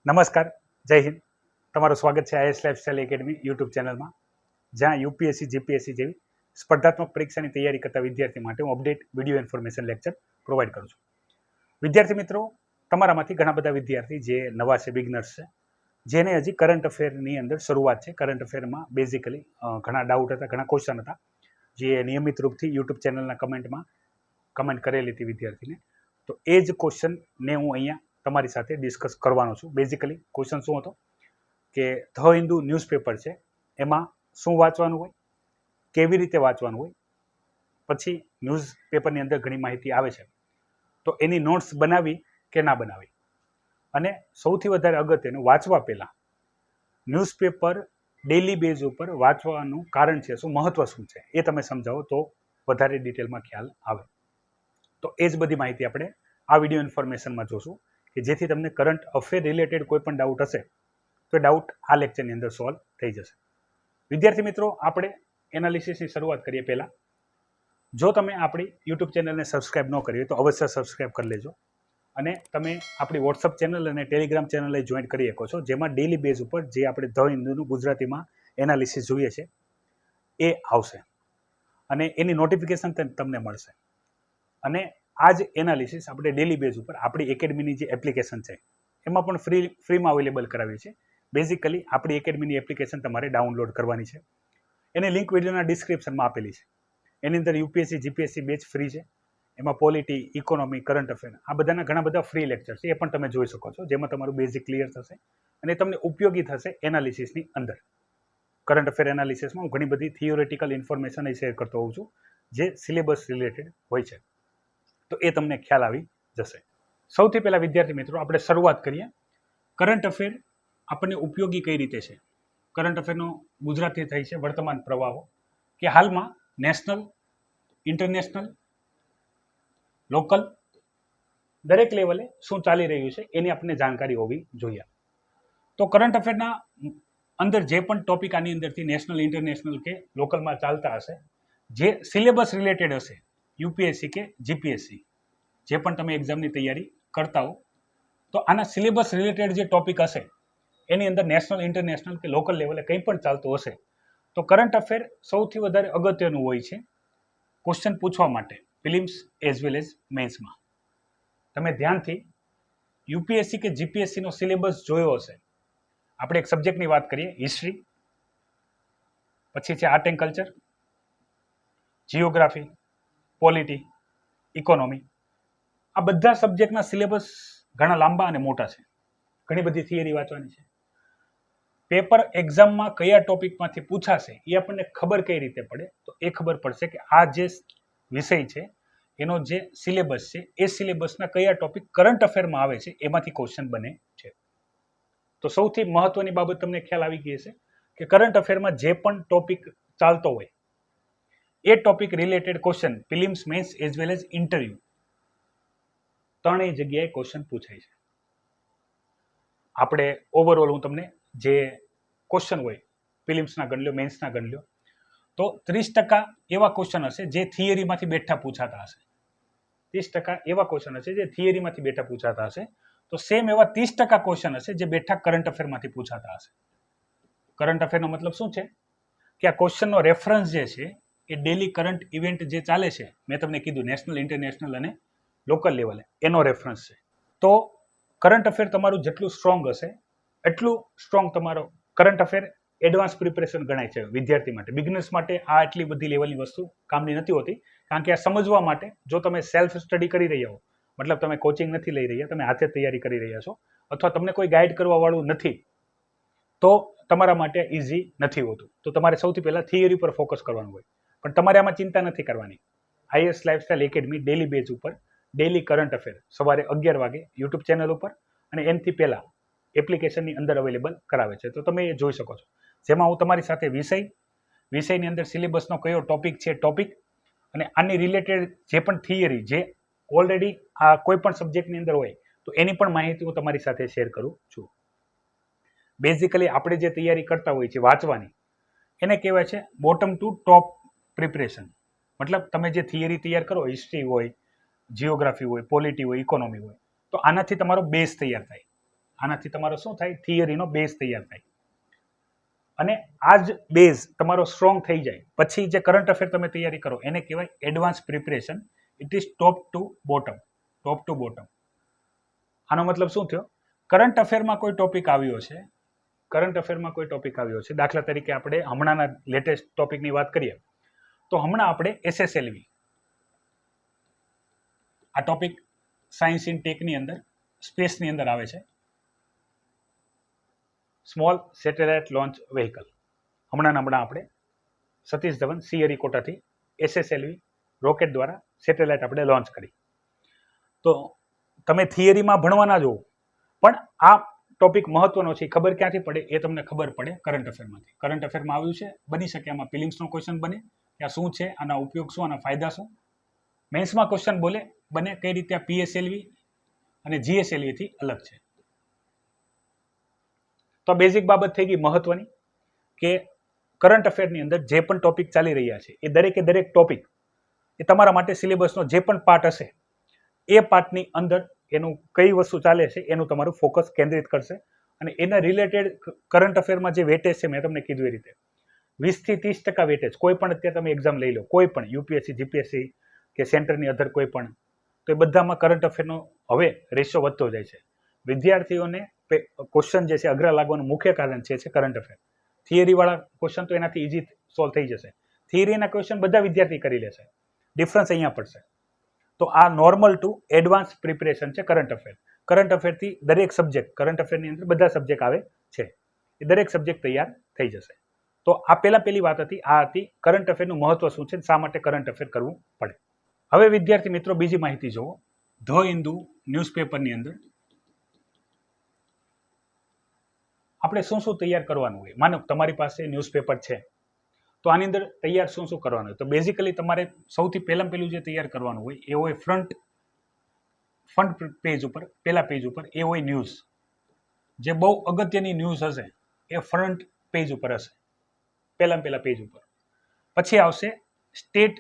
નમસ્કાર, જય હિન્દ. તમારું સ્વાગત છે આઈએસ લાઇફસ્ટાઇલ એકેડમી યુટ્યુબ ચેનલમાં, જ્યાં યુપીએસસી જીપીએસસી જેવી સ્પર્ધાત્મક પરીક્ષાની તૈયારી કરતા વિદ્યાર્થી માટે હું update video information lecture provide કરું છું. વિદ્યાર્થી મિત્રો, તમારામાંથી ઘણા બધા વિદ્યાર્થી જે નવા છે, બિગનર્સ છે, જેને હજી કરંટ અફેરની અંદર શરૂઆત છે. કરંટ અફેરમાં બેઝિકલી ઘણા ડાઉટ હતા, ઘણા ક્વેશ્ચન હતા, જે નિયમિત રૂપથી યુટ્યુબ ચેનલના કમેન્ટમાં કમેન્ટ કરેલી હતી વિદ્યાર્થીને. તો એ જ ક્વેશ્ચનને હું અહીંયા તમારી સાથે ડિસ્કસ કરવાનો છું. બેઝિકલી ક્વેશ્ચન શું હતો કે ધ હિન્દુ ન્યૂઝપેપર છે, એમાં શું વાંચવાનું હોય, કેવી રીતે વાંચવાનું હોય, પછી ન્યૂઝપેપરની અંદર ઘણી માહિતી આવે છે, તો એની નોટ્સ બનાવી કે ના બનાવી, અને સૌથી વધારે અગત્યનું વાંચવા પહેલાં ન્યૂઝપેપર ડેઇલી બેઝ ઉપર વાંચવાનું કારણ છે શું, મહત્વ શું છે, એ તમે સમજાવો તો વધારે ડિટેલમાં ખ્યાલ આવે. તો એ જ બધી માહિતી આપણે આ વિડીયો ઇન્ફોર્મેશનમાં જોશું, કે જેથી તમને કરંટ અફેર રિલેટેડ કોઈ પણ ડાઉટ હશે તો ડાઉટ આ લેક્ચરની અંદર સોલ્વ થઈ જશે. વિદ્યાર્થી મિત્રો, આપણે એનાલિસિસની શરૂઆત કરીએ પહેલાં, જો તમે આપણી યુટ્યુબ ચેનલને સબસ્ક્રાઇબ ન કરી હોય તો અવશ્ય સબસ્ક્રાઇબ કરી લેજો, અને તમે આપણી વોટ્સઅપ ચેનલ અને ટેલિગ્રામ ચેનલ જોઈન કરી શકો છો, જેમાં ડેઇલી બેઝ ઉપર જે આપણે ધ હિન્દુનું ગુજરાતીમાં એનાલિસિસ જોઈએ છે એ આવશે, અને એની નોટિફિકેશન તમને મળશે. અને આ જ એનાલિસિસ આપણે ડેલી બેઝ ઉપર આપણી એકેડમીની જે એપ્લિકેશન છે એમાં પણ ફ્રીમાં અવેલેબલ કરાવી છે. બેઝિકલી આપણી એકેડમીની એપ્લિકેશન તમારે ડાઉનલોડ કરવાની છે. એની લિંક વિડીયોના ડિસ્ક્રિપ્શનમાં આપેલી છે. એની અંદર યુપીએસસી જીપીએસસી બેચ ફ્રી છે. એમાં પોલિટી, ઇકોનોમી, કરંટ અફેર, આ બધાના ઘણા બધા ફ્રી લેક્ચર છે, એ પણ તમે જોઈ શકો છો, જેમાં તમારું બેઝિક ક્લિયર થશે અને તમને ઉપયોગી થશે એનાલિસિસની અંદર. કરંટ અફેર એનાલિસિસમાં હું ઘણી બધી થિયોરેટિકલ ઇન્ફોર્મેશન શેર કરતો હોઉં છું, જે સિલેબસ રિલેટેડ હોય છે, તો એ તમને ખ્યાલ આવી જશે. સૌથી પહેલાં વિદ્યાર્થી મિત્રો, આપણે શરૂઆત કરીએ. કરંટ અફેર આપણને ઉપયોગી કઈ રીતે છે. કરંટ અફેરનો ગુજરાતી થઈ છે વર્તમાન પ્રવાહો, કે હાલમાં નેશનલ, ઇન્ટરનેશનલ, લોકલ દરેક લેવલે શું ચાલી રહ્યું છે એની આપણને જાણકારી હોવી જોઈએ. તો કરંટ અફેરના અંદર જે પણ ટોપિક આની અંદરથી નેશનલ, ઇન્ટરનેશનલ કે લોકલમાં ચાલતા હશે, જે સિલેબસ રિલેટેડ હશે, યુપીએસસી કે જીપીએસસી, જે પણ તમે એક્ઝામની તૈયારી કરતા હો, તો આના સિલેબસ રિલેટેડ જે ટોપિક હશે એની અંદર નેશનલ, ઇન્ટરનેશનલ કે લોકલ લેવલે કંઈ પણ ચાલતું હશે, તો કરંટ અફેર સૌથી વધારે અગત્યનું હોય છે ક્વેશ્ચન પૂછવા માટે, ફિલિમ્સ એઝ વેલ એઝ મેન્સમાં. તમે ધ્યાનથી યુપીએસસી કે જીપીએસસીનો સિલેબસ જોયો હશે. આપણે એક સબ્જેક્ટની વાત કરીએ, હિસ્ટ્રી, પછી છે art and culture, geography, polity, economy. આ બધા સબ્જેક્ટના સિલેબસ ઘણા લાંબા અને મોટા છે. ઘણી બધી થિયરી વાંચવાની છે. પેપર એક્ઝામમાં કયા ટોપિકમાંથી પૂછાશે એ આપણને ખબર કઈ રીતે પડે, તો એ ખબર પડશે કે આ જે વિષય છે એનો જે સિલેબસ છે એ સિલેબસના કયા ટોપિક કરંટ અફેરમાં આવે છે એમાંથી ક્વેશ્ચન બને છે. તો સૌથી મહત્વની બાબત તમને ખ્યાલ આવી ગઈ હશે કે કરંટ અફેરમાં જે પણ ટોપિક ચાલતો હોય એ topic related question prelims, mains as well as interview ત્રણેય જગ્યાએ ક્વેશ્ચન પૂછાય છે. આપણે ઓવરઓલ હું તમને જે ક્વેશ્ચન હોય પ્રિલિમ્સના ગણ લ્યો, મેન્સના ગણ લ્યો, તો 30% એવા ક્વેશ્ચન હશે જે થિયરીમાંથી બેઠા પૂછાતા હશે. 30% એવા ક્વેશ્ચન હશે જે થિયરીમાંથી બેઠા પૂછાતા હશે. તો સેમ એવા 30% ક્વેશ્ચન હશે જે બેઠા કરંટ અફેરમાંથી પૂછાતા હશે. કરંટ અફેરનો મતલબ શું છે કે આ ક્વેશ્ચનનો રેફરન્સ જે છે એ ડેલી કરંટ ઇવેન્ટ જે ચાલે છે, મેં તમને કીધું નેશનલ, ઇન્ટરનેશનલ અને લોકલ લેવલે, એનો રેફરન્સ છે. તો કરંટ અફેર તમારું જેટલું સ્ટ્રોંગ હશે એટલું સ્ટ્રોંગ તમારો કરંટ અફેર એડવાન્સ પ્રિપરેશન ગણાય છે વિદ્યાર્થી માટે. બિગનર્સ માટે આ એટલી બધી લેવલની વસ્તુ કામની નથી હોતી, કારણ કે આ સમજવા માટે જો તમે સેલ્ફ સ્ટડી કરી રહ્યા હો, મતલબ તમે કોચિંગ નથી લઈ રહ્યા, તમે હાથે તૈયારી કરી રહ્યા છો, અથવા તમને કોઈ ગાઈડ કરવા વાળું નથી, તો તમારા માટે ઇઝી નથી હોતું. તો તમારે સૌથી પહેલાં થિયરી પર ફોકસ કરવાનું હોય. પણ તમારે આમાં ચિંતા નથી કરવાની. IAS lifestyle academy daily base ઉપર ડેલી કરંટ અફેર સવારે 11 વાગે યુટ્યુબ ચેનલ ઉપર અને એમથી પહેલાં એપ્લિકેશનની અંદર અવેલેબલ કરાવે છે, તો તમે એ જોઈ શકો છો. જેમાં હું તમારી સાથે વિષયની અંદર સિલેબસનો કયો ટોપિક છે, ટોપિક અને આની રિલેટેડ જે પણ થિયરી જે ઓલરેડી આ કોઈ પણ સબ્જેક્ટની અંદર હોય તો એની પણ માહિતી હું તમારી સાથે શેર કરું છું. બેઝિકલી આપણે જે તૈયારી કરતા હોઈએ છીએ વાંચવાની, એને કહેવાય છે બોટમ ટુ ટોપ પ્રિપરેશન. મતલબ તમે જે થિયરી તૈયાર કરો, હિસ્ટ્રી હોય, જીઓગ્રાફી હોય, પોલિટી હોય, ઇકોનોમી હોય, તો આનાથી તમારો બેઝ તૈયાર થાય. આનાથી તમારો શું થાય, થિયરીનો બેઝ તૈયાર થાય. અને આ જ બેઝ તમારો સ્ટ્રોંગ થઈ જાય પછી જે કરંટ અફેર તમે તૈયારી કરો એને કહેવાય advance preparation. It is top two bottom. આનો મતલબ શું થયો? કરંટ અફેરમાં કોઈ ટોપિક આવ્યો છે, દાખલા તરીકે આપણે હમણાંના લેટેસ્ટ ટોપિકની વાત કરીએ તો હમણાં આપણે SSLV આ ટોપિક સાયન્સ ઇન ટેકની અંદર સ્પેસની અંદર આવે છે, સ્મોલ સેટેલાઇટ લોન્ચ વ્હીકલ. હમણાં આપણે સતીશ ધવન શ્રીહરિકોટાથી SSLV રોકેટ દ્વારા સેટેલાઇટ આપણે લોન્ચ કરી. તો તમે થિયરીમાં ભણવાના જ હો, પણ આ ટોપિક મહત્વનો છે. ખબર ક્યાંથી પડે? એ તમને ખબર પડે કરંટ અફેરમાંથી. કરંટ અફેરમાં આવ્યું છે, બની શકે આમાં પ્રિલિમ્સનો ક્વેશ્ચન બને કે આ શું છે, આના ઉપયોગ શું, આના ફાયદા શું. મેન્સમાં ક્વેશ્ચન બને કઈ રીતે આ PSLV અને GSLV થી અલગ છે. તો બેઝિક બાબત થઈ ગઈ મહત્વની કે કરંટ અફેરની અંદર જે પણ ટોપિક ચાલી રહ્યા છે એ દરેક ટોપિક એ તમારા માટે સિલેબસનો જે પણ પાર્ટ હશે એ પાર્ટની અંદર એનું કઈ વસ્તુ ચાલે છે એનું તમારું ફોકસ કેન્દ્રિત કરશે. અને એના રિલેટેડ કરંટ અફેરમાં જે વેટેજ છે મેં તમને કીધું એ રીતે 20 થી 30% વેટેજ. કોઈ પણ અત્યારે તમે એક્ઝામ લઈ લો, કોઈ પણ UPSC GPSC કે સેન્ટરની અધર કોઈ પણ, તો એ બધામાં કરંટ અફેરનો હવે રેશિયો વધતો જાય છે. વિદ્યાર્થીઓને ક્વેશ્ચન જે છે અઘરા લાગવાનું મુખ્ય કારણ છે કરંટ અફેર. થિયરીવાળા ક્વેશ્ચન તો એનાથી ઇઝી સોલ્વ થઈ જશે. થિયરીના ક્વેશ્ચન બધા વિદ્યાર્થી કરી લેશે, ડિફરન્સ અહીંયા પડશે. તો આ નોર્મલ ટુ એડવાન્સ પ્રિપરેશન છે કરંટ અફેર. કરંટ અફેરથી દરેક સબ્જેક્ટ, કરંટ અફેરની અંદર બધા સબ્જેક્ટ આવે છે, એ દરેક સબ્જેક્ટ તૈયાર થઈ જશે. તો આ પહેલી વાત હતી, આ હતી કરંટ અફેરનું મહત્વ શું છે, શા માટે કરંટ અફેર કરવું પડે. હવે વિદ્યાર્થી મિત્રો બીજી માહિતી જુઓ. ધ હિન્દુ ન્યૂઝપેપરની અંદર આપણે શું તૈયાર કરવાનું હોય. માનો તમારી પાસે ન્યૂઝપેપર છે તો આની અંદર તૈયાર શું કરવાનું હોય. તો બેઝિકલી તમારે સૌથી પહેલું જે તૈયાર કરવાનું હોય એ હોય ફ્રન્ટ પેજ ઉપર, પહેલા પેજ ઉપર એ હોય ન્યૂઝ. જે બહુ અગત્યની ન્યૂઝ હશે એ ફ્રન્ટ પેજ ઉપર હશે, પહેલા પેજ ઉપર. પછી આવશે સ્ટેટ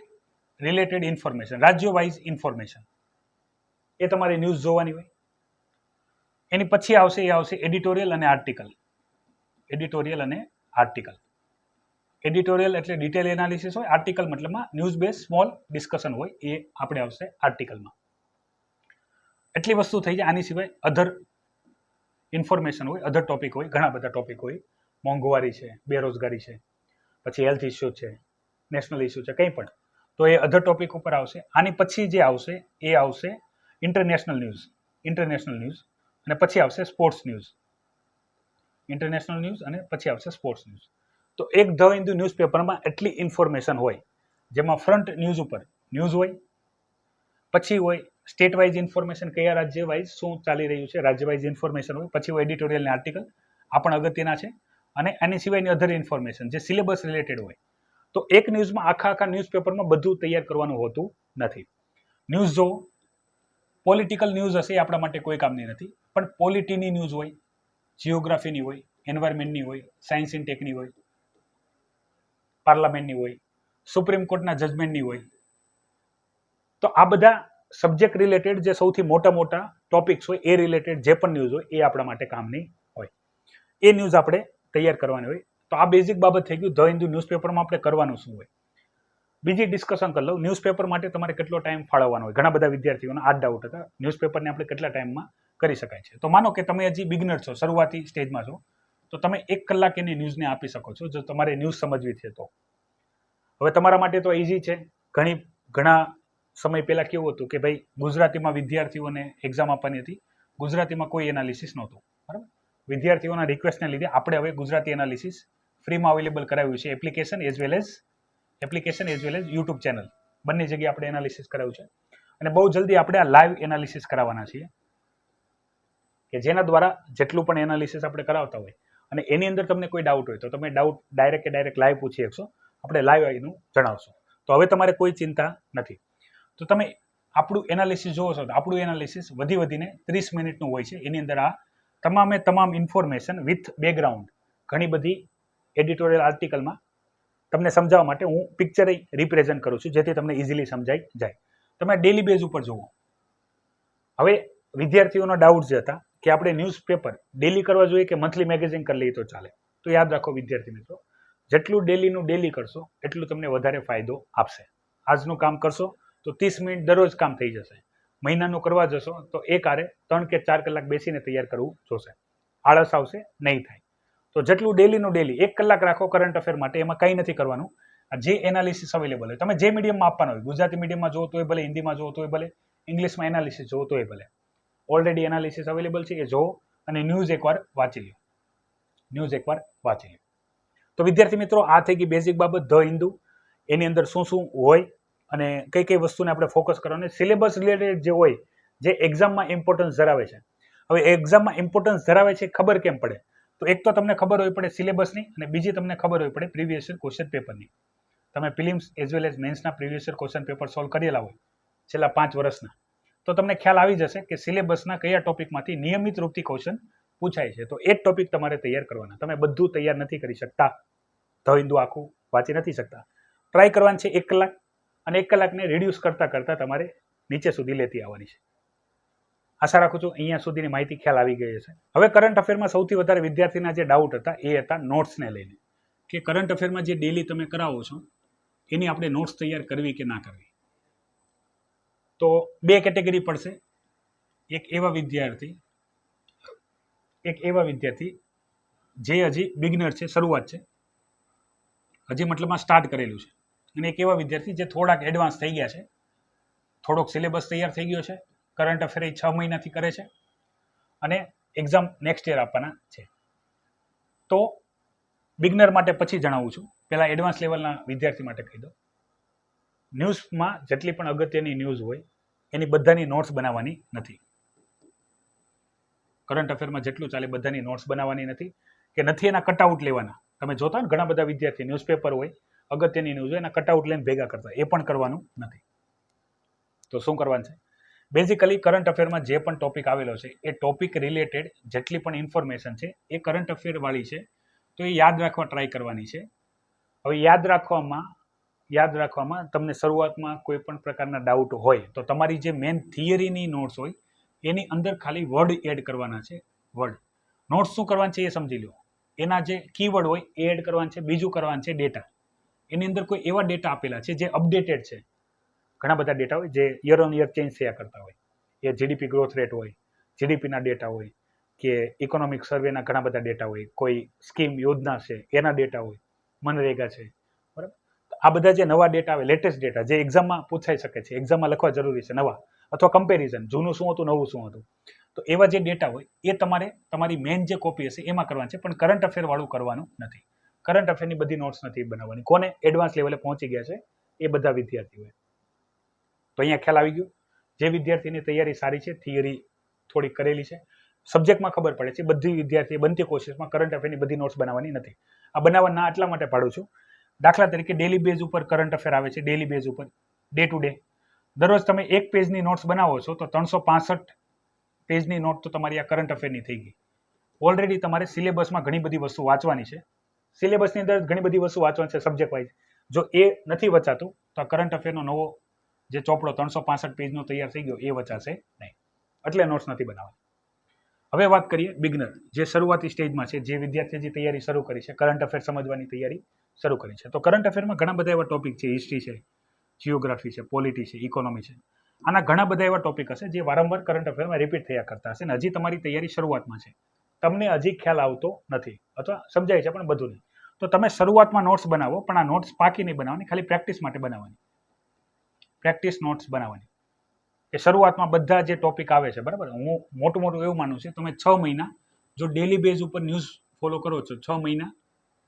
રિલેટેડ ઇન્ફોર્મેશન, રાજ્ય વાઇઝ ઇન્ફોર્મેશન, એ તમારે ન્યૂઝ જોવાની હોય. એની પછી આવશે એડિટોરિયલ અને આર્ટિકલ. એડિટોરિયલ એટલે ડિટેલ એનાલિસિસ હોય, આર્ટિકલ મતલબમાં ન્યૂઝ બેઝ સ્મોલ ડિસ્કશન હોય, એ આપણે આવશે આર્ટિકલમાં. એટલી વસ્તુ થઈ જાય. આની સિવાય અધર ઇન્ફોર્મેશન હોય, અધર ટોપિક હોય, ઘણા બધા ટોપિક હોય. મોંઘવારી છે, બેરોજગારી છે, પછી હેલ્થ ઇસ્યુ છે, નેશનલ ઇસ્યુ છે, કંઈ પણ. તો એ અધર ટોપિક ઉપર આવશે. આની પછી જે આવશે એ આવશે ઇન્ટરનેશનલ ન્યૂઝ, અને પછી આવશે સ્પોર્ટ્સ ન્યૂઝ. અને પછી આવશે સ્પોર્ટ્સ ન્યૂઝ. તો એક ધ હિન્દુ ન્યૂઝપેપરમાં એટલી ઇન્ફોર્મેશન હોય, જેમાં ફ્રન્ટ ન્યૂઝ ઉપર ન્યૂઝ હોય, પછી હોય સ્ટેટ વાઇઝ ઇન્ફોર્મેશન, કયા રાજ્ય વાઇઝ શું ચાલી રહ્યું છે, રાજ્ય વાઇઝ ઇન્ફોર્મેશન હોય, પછી હોય એડિટોરિયલ અને આર્ટિકલ, આ પણ અગત્યના છે. અને આની સિવાયની અધર ઇન્ફોર્મેશન જે સિલેબસ રિલેટેડ હોય. તો એક ન્યૂઝમાં આખા ન્યૂઝપેપરમાં બધું તૈયાર કરવાનું હોતું નથી. ન્યૂઝ જો પોલિટિકલ ન્યૂઝ હશે એ આપણા માટે કોઈ કામની નથી, પણ પોલિટીની ન્યૂઝ હોય, જિયોગ્રાફીની હોય, એન્વાયરમેન્ટની હોય, સાયન્સ ઇન ટેકની હોય, પાર્લામેન્ટની હોય, સુપ્રીમ કોર્ટના જજમેન્ટની હોય. તો આ બધા સબ્જેક્ટ રિલેટેડ જે સૌથી મોટા ટોપિક્સ હોય એ રિલેટેડ જે પણ ન્યૂઝ હોય એ આપણા માટે કામની હોય. એ ન્યૂઝ આપણે તૈયાર કરવાની હોય. તો આ બેઝિક બાબત થઈ ગયું ધ હિન્દુ ન્યૂઝપેપરમાં આપણે કરવાનું શું હોય. બીજી ડિસ્કશન કરી લઉં, ન્યૂઝપેપર માટે તમારે કેટલો ટાઈમ ફાળવવાનો હોય. ઘણા બધા વિદ્યાર્થીઓનો આ ડાઉટ હતા, ન્યૂઝપેપરને આપણે કેટલા ટાઈમમાં કરી શકાય છે. તો માનો કે તમે હજી બિગનર છો, શરૂઆતી સ્ટેજમાં છો, તો તમે 1 કલાક એની ન્યૂઝને આપી શકો છો, જો તમારે ન્યૂઝ સમજવી છે તો. હવે તમારા માટે તો ઇઝી છે. ઘણા સમય પહેલા કેવું હતું કે ભાઈ ગુજરાતીમાં વિદ્યાર્થીઓને એક્ઝામ આપવાની હતી, ગુજરાતીમાં કોઈ એનાલિસિસ નહોતું, બરાબર. વિદ્યાર્થીઓના રિક્વેસ્ટને લીધે આપણે હવે ગુજરાતી એનાલિસિસ ફ્રીમાં અવેલેબલ કરાવ્યું છે. Application as well as YouTube channel, બંને જગ્યાએ આપણે એનાલિસિસ કરાવ્યું છે. અને બહુ જલ્દી આપણે આ લાઈવ એનાલિસિસ કરાવવાના છીએ, કે જેના દ્વારા જેટલું પણ એનાલિસિસ આપણે કરાવતા હોય અને એની અંદર તમને કોઈ ડાઉટ હોય તો તમે ડાઉટ ડાયરેક્ટ લાઈવ પૂછી શકશો, આપણે લાઈવ એનું જણાવશું. તો હવે તમારે કોઈ ચિંતા નથી. તો તમે આપણું એનાલિસિસ જોવો છો તો આપણું એનાલિસિસ વધીને 30 મિનિટનું હોય છે. એની અંદર આ તમામ ઇન્ફોર્મેશન વિથ બેકગ્રાઉન્ડ, ઘણી બધી એડિટોરિયલ આર્ટિકલમાં તમને સમજાવવા માટે હું પિક્ચર રિપ્રેઝન્ટ કરું છું, જેથી તમને ઇઝીલી સમજાઈ જાય. તમે ડેલી બેઝ ઉપર જુઓ. હવે વિદ્યાર્થીઓના ડાઉટ જે હતા કે આપણે ન્યૂઝપેપર ડેલી કરવા જોઈએ કે મંથલી મેગેઝિન કરી લઈએ તો ચાલે. તો યાદ રાખો વિદ્યાર્થી મિત્રો, જેટલું ડેલીનું ડેલી કરશો એટલું તમને વધારે ફાયદો આપશે. આજનું કામ કરશો તો 30 મિનિટ દરરોજ કામ થઈ જશે. મહિનાનું કરવા જશો તો એક આરે 3 કે 4 કલાક બેસીને તૈયાર કરવું જોશે. આળસ આવશે નહીં થાય. તો જેટલું ડેલીનું ડેલી 1 કલાક રાખો કરંટ અફેર માટે, એમાં કંઈ નથી કરવાનું. જે એનાલિસિસ અવેલેબલ હોય, તમે જે મીડિયમમાં આપવાનો હોય, ગુજરાતી મીડિયમમાં જોવો તોય ભલે, હિન્દીમાં જોવો તોય ભલે, ઇંગ્લિશમાં એનાલિસિસ જોવો તોય ભલે, ઓલરેડી એનાલિસિસ અવેલેબલ છે એ જોવો અને ન્યૂઝ એકવાર વાંચી લો. ન્યૂઝ એકવાર વાંચી લો. તો વિદ્યાર્થી મિત્રો, આ થઈ ગઈ બેઝિક બાબત ધ હિન્દુ. એની અંદર શું શું હોય અને કઈ કઈ વસ્તુને આપણે ફોકસ કરવાનું. સિલેબસ રિલેટેડ જે હોય, જે એક્ઝામમાં ઇમ્પોર્ટન્સ ધરાવે છે. હવે એક્ઝામમાં ઇમ્પોર્ટન્સ ધરાવે છે ખબર કેમ પડે? તો એક તો તમને ખબર હોય પડે સિલેબસની, અને બીજી તમને ખબર હોય પડે પ્રીવિયસ યર ક્વેશ્ચન પેપરની. તમે પ્રિલિમ્સ એઝ વેલ એઝ મેન્સના previous year question paper solve કરેલા હોય છેલ્લા 5 વર્ષના, તો તમને ખ્યાલ આવી જશે કે સિલેબસના કયા ટોપિકમાંથી નિયમિત રૂપથી ક્વેશ્ચન પૂછાય છે. તો એ જ ટોપિક તમારે તૈયાર કરવાના. તમે બધું તૈયાર નથી કરી શકતા, ધ હિન્દુ આખું વાંચી નથી શકતા. ટ્રાય કરવાનું છે 1 કલાક, અને 1 કલાકને રિડ્યુસ કરતાં કરતાં તમારે નીચે સુધી લેતી આવવાની છે. આશા રાખું છું અહીંયા સુધીની માહિતી ખ્યાલ આવી ગઈ હશે. હવે કરંટ અફેરમાં સૌથી વધારે વિદ્યાર્થીના જે ડાઉટ હતા એ હતા નોટ્સને લઈને, કે કરંટ અફેરમાં જે ડેલી તમે કરાવો છો એની આપણે નોટ્સ તૈયાર કરવી કે ના કરવી. તો 2 કેટેગરી પડશે. એક એવા વિદ્યાર્થી જે હજી બિગનર છે, શરૂઆત છે, હજી મતલબમાં સ્ટાર્ટ કરેલું છે, અને એક એવા વિદ્યાર્થી જે થોડાક એડવાન્સ થઈ ગયા છે, થોડોક સિલેબસ તૈયાર થઈ ગયો છે, કરંટ અફેર 6 મહિનાથી કરે છે અને એક્ઝામ નેક્સ્ટ યર આપવાના છે. તો બિગનર માટે પછી જણાવું છું, પહેલાં એડવાન્સ લેવલના વિદ્યાર્થી માટે કહી દો. ન્યૂઝમાં જેટલી પણ અગત્યની ન્યૂઝ હોય એની બધાની નોટ્સ બનાવવાની નથી. કરંટ અફેરમાં જેટલું ચાલે બધાની નોટ્સ બનાવવાની નથી, કે નથી એના કટઆઉટ લેવાના. તમે જોતા ને ઘણા બધા વિદ્યાર્થી ન્યૂઝપેપર હોય, અગત્યની ન્યૂઝ હોય, એના કટઆઉટ લઈને ભેગા કરતા, એ પણ કરવાનું નથી. તો શું કરવાનું છે? બેઝિકલી કરંટ અફેરમાં જે પણ ટોપિક આવેલો છે એ ટોપિક રિલેટેડ જેટલી પણ ઇન્ફોર્મેશન છે એ કરંટ અફેર વાળી છે, તો એ યાદ રાખવા ટ્રાય કરવાની છે. હવે યાદ રાખવામાં તમને શરૂઆતમાં કોઈ પણ પ્રકારના ડાઉટ હોય તો તમારી જે મેઇન થિયરીની નોટ્સ હોય એની અંદર ખાલી વર્ડ એડ કરવાના છે. વર્ડ નોટ્સ શું કરવાનું છે એ સમજી લો. એના જે કીવર્ડ હોય એ એડ કરવાનું છે. બીજું કરવાનું છે ડેટા. એની અંદર કોઈ એવા ડેટા આપેલા છે જે અપડેટેડ છે. ઘણા બધા ડેટા હોય જે યર ઓન યર ચેન્જ થયા કરતા હોય. એ જીડીપી ગ્રોથ રેટ હોય, જીડીપીના ડેટા હોય, કે ઇકોનોમિક સર્વેના ઘણા બધા ડેટા હોય, કોઈ સ્કીમ યોજના છે એના ડેટા હોય, મનરેગા છે, બરાબર. આ બધા જે નવા ડેટા આવે, લેટેસ્ટ ડેટા જે એક્ઝામમાં પૂછાઈ શકે છે, એક્ઝામમાં લખવા જરૂરી છે નવા, અથવા કમ્પેરિઝન જૂનું શું હતું નવું શું હતું, તો એવા જે ડેટા હોય એ તમારે તમારી મેઇન જે કોપી હશે એમાં કરવાનું છે, પણ કરંટ અફેર વાળું કરવાનું નથી. કરંટ અફેરની બધી નોટ્સ નથી બનાવવાની. કોને એડવાન્સ લેવલે પહોંચી ગયા છે એ બધા વિદ્યાર્થીઓએ. તો અહીંયા ખ્યાલ આવી ગયો. જે વિદ્યાર્થીની તૈયારી સારી છે, થિયરી થોડી કરેલી છે, સબ્જેક્ટમાં ખબર પડે છે, બધી વિદ્યાર્થીએ બનતી કોશિશમાં કરંટ અફેરની બધી નોટ્સ બનાવવાની નથી. આ બનાવવા ના એટલા માટે પાડું છું. દાખલા તરીકે ડેલી બેઝ ઉપર કરંટ અફેર આવે છે, ડેલી બેઝ ઉપર, ડે ટુ ડે. દરરોજ તમે 1 પેજની નોટ્સ બનાવો છો તો 365 પેજની નોટ તો તમારી આ કરંટ અફેરની થઈ ગઈ. ઓલરેડી તમારે સિલેબસમાં ઘણી બધી વસ્તુ વાંચવાની છે. સિલેબસની અંદર ઘણી બધી વસ્તુ વાંચવાની છે સબ્જેક્ટ વાઇઝ. જો એ નથી વચાતું તો આ કરંટ અફેરનો નવો જે ચોપડો 365 પેજનો તૈયાર થઈ ગયો એ વચાશે નહીં. એટલે નોટ્સ નથી બનાવવાની. હવે વાત કરીએ બિગનર, જે શરૂઆતી સ્ટેજમાં છે, જે વિદ્યાર્થીએ જે તૈયારી શરૂ કરી છે, કરંટ અફેર સમજવાની તૈયારી શરૂ કરી છે. તો કરંટ અફેરમાં ઘણા બધા એવા ટોપિક છે, હિસ્ટ્રી છે, જિયોગ્રાફી છે, પોલિટી છે, ઇકોનોમી છે. આના ઘણા બધા એવા ટોપિક હશે જે વારંવાર કરંટ અફેરમાં રિપીટ થયા કરતા હશે, અને હજી તમારી તૈયારી શરૂઆતમાં છે, તમને હજી ખ્યાલ આવતો નથી અથવા સમજાય છે પણ બધું નહીં. તો તમે શરૂઆતમાં નોટ્સ બનાવો, પણ આ નોટ્સ પાકી નહીં બનાવવાની, ખાલી પ્રેક્ટિસ માટે બનાવવાની. પ્રેક્ટિસ નોટ્સ બનાવવાની. કે શરૂઆતમાં બધા જે ટોપિક આવે છે, બરાબર, હું મોટું એવું માનું છું, તમે 6 મહિના જો ડેલી બેઝ ઉપર ન્યૂઝ ફોલો કરો છો, 6 મહિના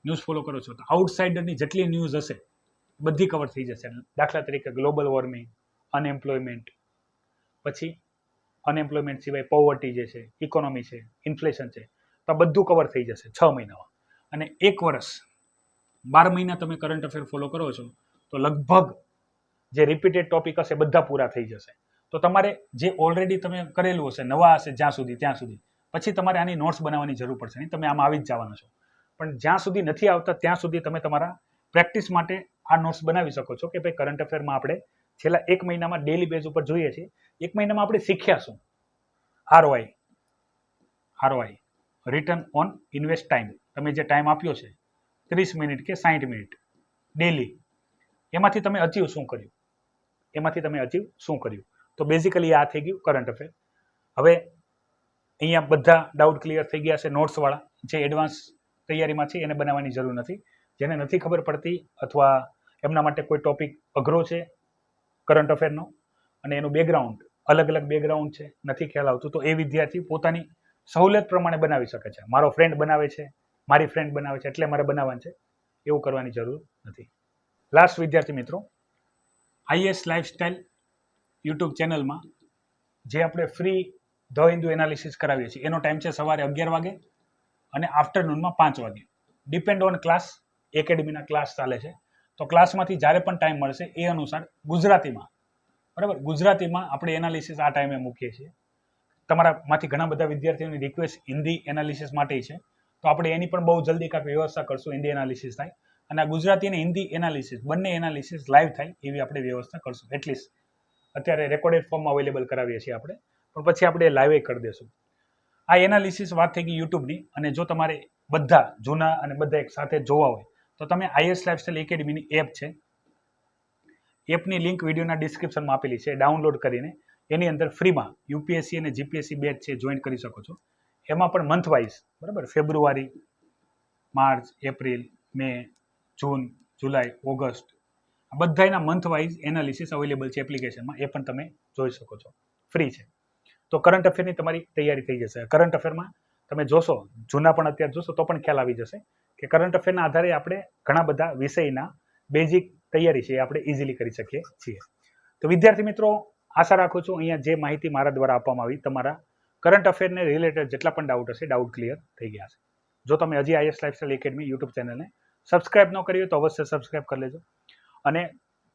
ન્યૂઝ ફોલો કરો છો, તો આઉટસાઇડરની જેટલી ન્યૂઝ હશે બધી કવર થઈ જશે. દાખલા તરીકે ગ્લોબલ વોર્મિંગ, અનએમ્પ્લોયમેન્ટ, પછી અનએમ્પ્લોયમેન્ટ સિવાય પોવર્ટી જે છે, ઇકોનોમી છે, ઇન્ફ્લેશન છે, તો આ બધું કવર થઈ જશે 6 મહિનામાં. અને 1 વર્ષ 12 મહિના તમે કરંટ અફેર ફોલો કરો છો તો લગભગ જે રિપીટેડ ટોપિક હશે બધા પૂરા થઈ જશે. તો તમારે જે ઓલરેડી તમે કરેલું હશે, નવા હશે જ્યાં સુધી, ત્યાં સુધી પછી તમારે આની નોટ્સ બનાવવાની જરૂર પડશે નહીં, તમે આમાં આવી જ જવાનો છો. પણ જ્યાં સુધી નથી આવતા ત્યાં સુધી તમે તમારા પ્રેક્ટિસ માટે આ નોટ્સ બનાવી શકો છો, કે ભાઈ કરંટ અફેરમાં આપણે છેલ્લા 1 મહિનામાં ડેલી બેઝ ઉપર જોઈએ છીએ, 1 મહિનામાં આપણે શીખ્યા શું, ROI, ROI, return on invest time, તમે જે ટાઈમ આપ્યો છે 30 મિનિટ કે 60 મિનિટ ડેલી, એમાંથી તમે અચીવ શું કર્યું, તો બેઝિકલી આ થઈ ગયું કરંટ અફેર. હવે અહીંયા બધા ડાઉટ ક્લિયર થઈ ગયા છે. નોટ્સવાળા જે એડવાન્સ તૈયારીમાં છે એને બનાવવાની જરૂર નથી. જેને નથી ખબર પડતી અથવા એમના માટે કોઈ ટોપિક અઘરો છે કરંટ અફેરનો અને એનું બેકગ્રાઉન્ડ અલગ અલગ બેકગ્રાઉન્ડ છે, નથી ખ્યાલ આવતું, તો એ વિદ્યાર્થી પોતાની સહુલિયત પ્રમાણે બનાવી શકે છે. મારો ફ્રેન્ડ બનાવે છે, મારી ફ્રેન્ડ બનાવે છે એટલે મારે બનાવવાનું છે, એવું કરવાની જરૂર નથી. લાસ્ટ વિદ્યાર્થી મિત્રો, IAS લાઇફસ્ટાઇલ યુટ્યુબ ચેનલમાં જે આપણે ફ્રી ધ હિન્દુ એનાલિસિસ કરાવીએ છીએ એનો ટાઈમ છે સવારે 11 વાગે અને આફ્ટરનૂનમાં 5 વાગે. ડિપેન્ડ ઓન ક્લાસ, એકેડમીના ક્લાસ ચાલે છે, તો ક્લાસમાંથી જ્યારે પણ ટાઈમ મળશે એ અનુસાર ગુજરાતીમાં, બરાબર, ગુજરાતીમાં આપણે એનાલિસિસ આ ટાઈમે મૂકીએ છીએ. તમારામાંથી ઘણા બધા વિદ્યાર્થીઓની રિક્વેસ્ટ હિન્દી એનાલિસિસ માટે છે, તો આપણે એની પણ બહુ જલ્દી કાંઈક વ્યવસ્થા કરશું, હિન્દી એનાલિસિસ થાય અને આ ગુજરાતી અને હિન્દી એનાલિસિસ બંને એનાલિસિસ લાઈવ થાય એવી આપણે વ્યવસ્થા કરશું. એટલીસ્ટ અત્યારે રેકોર્ડેડ ફોર્મમાં અવેલેબલ કરાવીએ છીએ આપણે, પણ પછી આપણે લાઈવ કરી દઈશું. આ એનાલિસિસ વાત થઈ ગઈ યુટ્યુબની. અને જો તમારે બધા જૂના અને બધા એક સાથે જોવા હોય તો તમે IAS લાઇફસ્ટાઇલ એકેડમીની એપ છે, એપની લિંક વિડીયોના ડિસ્ક્રિપ્શનમાં આપેલી છે, ડાઉનલોડ કરીને એની અંદર ફ્રીમાં યુપીએસસી અને જીપીએસસી બેચ છે જોઈન કરી શકો છો. એમાં પણ મંથ વાઇઝ, બરાબર, ફેબ્રુઆરી, માર્ચ, એપ્રિલ, મે, જૂન, જુલાઈ, ઓગસ્ટ, આ બધાના મંથ વાઇઝ એનાલિસિસ અવેલેબલ છે એપ્લિકેશનમાં, એ પણ તમે જોઈ શકો છો, ફ્રી છે. તો કરંટ અફેરની તમારી તૈયારી થઈ જશે. કરંટ અફેરમાં તમે જોશો, જૂના પણ અત્યારે જોશો તો પણ ખ્યાલ આવી જશે કે કરંટ અફેરના આધારે આપણે ઘણા બધા વિષયના બેઝિક તૈયારી છે એ આપણે ઇઝીલી કરી શકીએ છીએ. તો વિદ્યાર્થી મિત્રો, આશા રાખું છું અહીંયા જે માહિતી મારા દ્વારા આપવામાં આવી તમારા કરંટ અફેરને રિલેટેડ જેટલા પણ ડાઉટ હશે, ડાઉટ ક્લિયર થઈ ગયા છે. જો તમે હજી IAS લાઇફસ્ટાઇલ એકેડમી યુટ્યુબ ચેનલને સબસ્ક્રાઇબ ન કરી હોય તો અવશ્ય સબસ્ક્રાઇબ કરી લેજો. અને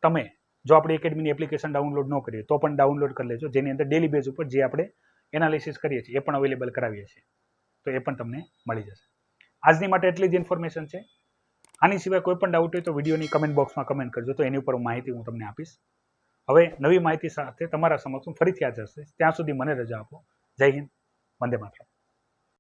તમે જો આપણી એકેડમીની એપ્લિકેશન ડાઉનલોડ ન કરીએ તો પણ ડાઉનલોડ કરી લેજો, જેની અંદર ડેલી બેઝ ઉપર જે આપણે એનાલિસિસ કરીએ છીએ એ પણ અવેલેબલ કરાવીએ છીએ, તો એ પણ તમને મળી જશે. આજની માટે એટલી જ ઇન્ફોર્મેશન છે. આની સિવાય કોઈ પણ ડાઉટ હોય તો વિડીયોની કમેન્ટ બોક્સમાં કમેન્ટ કરજો, તો એની ઉપર માહિતી હું તમને આપીશ. હવે નવી માહિતી સાથે તમારા સમક્ષ હું ફરીથી હાજર થઈશ. ત્યાં સુધી મને રજા આપો. જય હિન્દ, વંદે માતરમ.